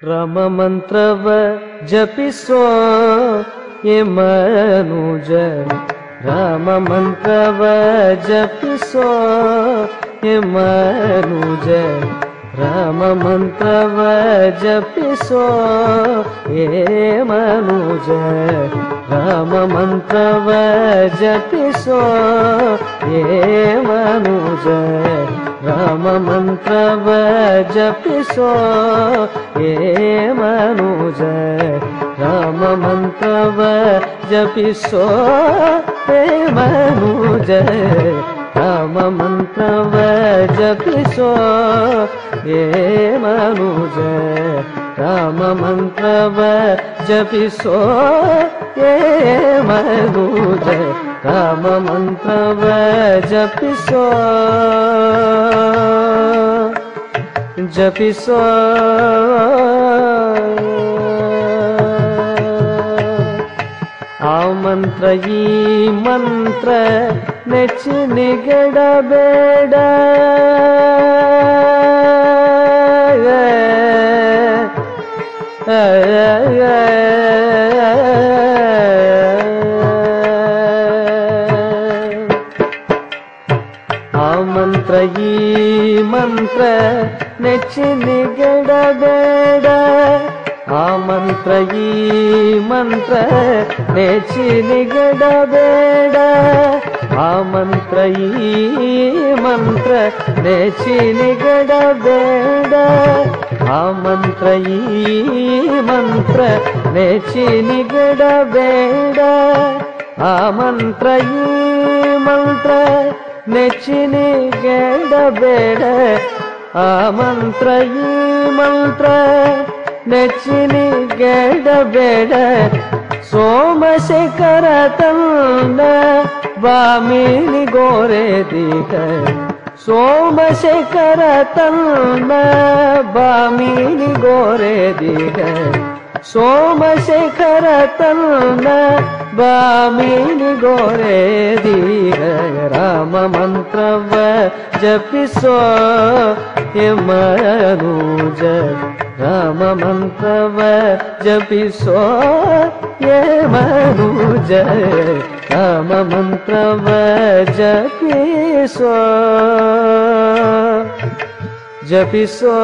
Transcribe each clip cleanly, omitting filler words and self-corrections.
Rama ಮಂತ್ರವ ಜಪಿಸೋ A Manuja Rama ಮಂತ್ರವ ಜಪಿಸೋ A Manuja Rama ಮಂತ್ರವ ಜಪಿಸೋ A Manuja Rama ಮಂತ್ರವ ಜಪಿಸೋ A Manuja Rama ಮಂತ್ರವ ಜಪಿಸೋ A Manuja Rama ಮಂತ್ರವ ಜಪಿಸೋ A Manuja Rama ಮಂತ್ರವ ಜಪಿಸೋ A Manuja Rama ಮಂತ್ರವ ಜಪಿಸೋ A ಮನುಜ ರಾಮ ಮಂತ್ರವ ಜಪಿಸೋ ಜಪಿಸೋ ಆ ಮಂತ್ರ ಈ ಮಂತ್ರ ನೆಚ್ಚಿ ನಿಗಡಬೇಡ ಆ ಮಂತ್ರ ಈ ಮಂತ್ರ ನೆಚ್ಚಿ ನಿಗಡಬೇಡ ಆ ಮಂತ್ರ ಈ ಮಂತ್ರ ನೆಚ್ಚಿ ನಿಗಡಬೇಡ ಆ ಮಂತ್ರ ಈ ಮಂತ್ರ ನೆಚ್ಚಿ ನಿಗಡಬೇಡ ಆ ಮಂತ್ರ ಈ ಮಂತ್ರ ನೆಚ್ಚಿ ನಿಗಡಬೇಡ ಆ ಮಂತ್ರ ಈ ಮಂತ್ರ ನೆಚ್ಚಿ ನಿಗಡಬೇಡ ಆ ಮಂತ್ರ ಈ ಮಂತ್ರ ನೆಚ್ಚಿನಿ ಗೆಡಬೇಡ ಸೋಮಶೇಖರ ತಂದ ಬಾಮಿನಿ ಗೋರೆ ದೀಗ ಸೋಮಶೇಖರ ತಂದ ಬಾಮಿನಿ ಗೋರೆ ದೀಗ ಸೋಮಶೇಖರ ತಂದ ಬಾಮಿನಿ Gore ದೀಗ Rama ಮಂತ್ರವ ಜಪಿಸೋ A Manuja Rama ಮಂತ್ರವ ಜಪಿಸೋ A ಮನುಜ ರಾಮ ಮಂತ್ರವ ಜಪಿಸೋ ಜಪಿಸೋ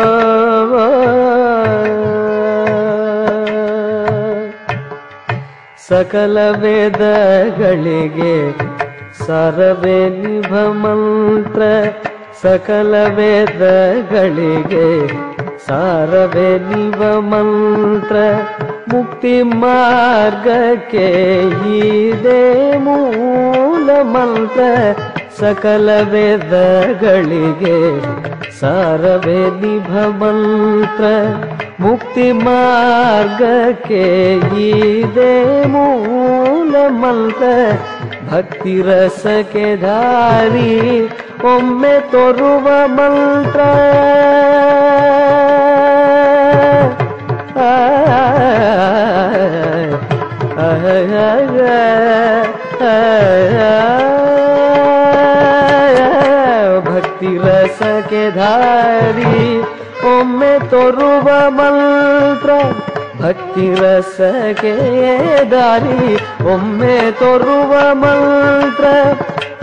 ಸಕಲ ವೇದಗಳಿಗೆ ಸಾರವೇ ನಿಭ ಮಂತ್ರ ಸಕಲ ವೇದಗಳಿಗೆ ಸಾರವೇ ನಿಭ ಮಂತ್ರ ಮುಕ್ತಿ ಮಾರ್ಗಕ್ಕೆ ಇದೇ ಮೂಲ ಮಂತ್ರ ಸಕಲ ವೇದಗಳಿಗೆ ಸಾರವೇ ನಿಭ ಮಂತ್ರ ಮುಕ್ತಿ ಮಾರ್ಗಕ್ಕೆ ಇದೇ ಮೂಲ ಮಂತ್ರ ಭಕ್ತಿ ರಸಕ್ಕೆ ದಾರಿ ಒಮ್ಮೆ ತೋರುವ ಮಂತ್ರ ಭಕ್ತಿ ರಸಕ್ಕೆ ದಾರಿ ಒಮ್ಮೆ ತೋರುವ ಮಂತ್ರ ಭಕ್ತಿ ರಸಕ್ಕೆ ದಾರಿ ಒಮ್ಮೆ ತೋರುವ ಮಂತ್ರ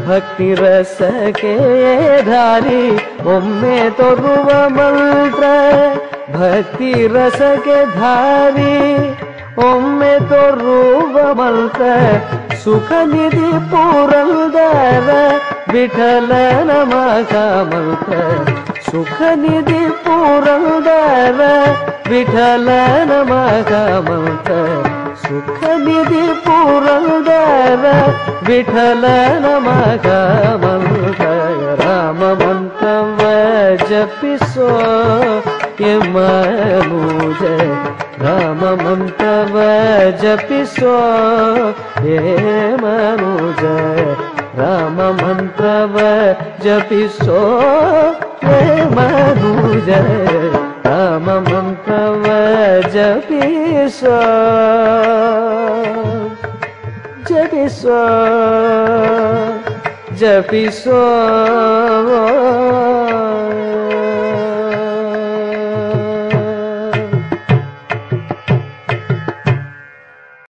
ಭಕ್ತಿ ರಸಕ್ಕೆ ದಾರಿ ಒಮ್ಮೆ ತೋರುವ ಮಂತ್ರ ಭಕ್ತಿ ರಸಕ್ಕೆ ದಾರಿ ಒಮ್ಮೆ ತೋರುವ ಮಂತ್ರ ಸುಖ ನಿಧಿ ಪುರಂದರ ವಿಠಲನ ಮಗ ಮಂತ್ರ ಸುಖ ನಿಧಿ ಪುರಂದರ ವಿಠಲನ ಮಗ ಮಂತ್ರ ಸುಖ ನಿಧಿ ಪುರಂದರ ವಿಠಲನ ಮಗ ಮಂತ್ರ Rama ಮಂತ್ರವ ಜಪಿಸೋ A Manuja Rama ಮಂತ್ರವ ಜಪಿಸೋ A Manuja Rama ಮಂತ್ರವ ಜಪಿಸೋ A Manuja Rama ಮಂತ್ರವ ಜಪಿಸೋ ಜಪಿಸೋ ಜಪಿಸೋ